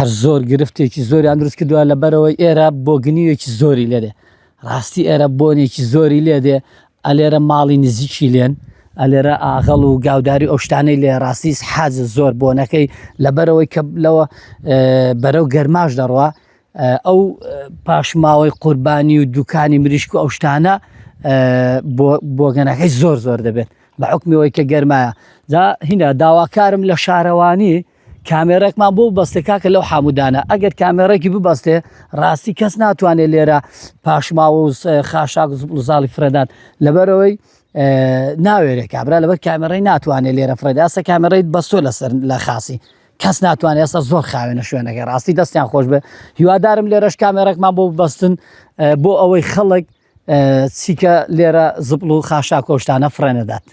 هەر زۆر گرفتێکی زۆریان دروست کردووە لەبەرەوەی ئێرە بۆگنیوێکی زۆری لێدێ ڕاستی ئێرە بۆنێکی زۆری لێدێ ئەلێرە ماڵی نزیکی لێن ئەلێرە ئاغەڵ و گاوداری ئەو شتانەی لێ ڕاستی حاجە زۆر بۆنەکەی لەبەرەوەی کە لەوە بەرەو گەرماش دەڕوا ئەو پاشماوەی قوربانی و دوکانی مریشک و ئەو شتانە بۆگەنەکەی زۆر زۆر دەبێت بە حکمیەوەی کە گەرمایە جا هینە داواکارم لە شارەوانی کامێرەکمان بۆ بەستێ کاکە لەو حامودانە ئەگەر کامێرەێکی ببەستێ ڕاستی کەس ناتوانێت لێرە پاشماوە و خاشاک و زاڵی فرەدان لەبەرەوەی ناوێرێک کابرا لەبەر کامێرەی ناتوانێت لێرە فرەدا ئەستا کامێرەی بەستۆ لەسەر لە خاسی کەس ناتوانێت ئێستا زۆر خاوێنە شوێنەکە ڕاستی دەستیان خۆش بێ هیوادارم لێرەش کامێرەکمان بۆ ببەستن بۆ ئەوەی خەڵک چیکە لێرە زبڵ و خاشاک و شتانە فرێنەدات.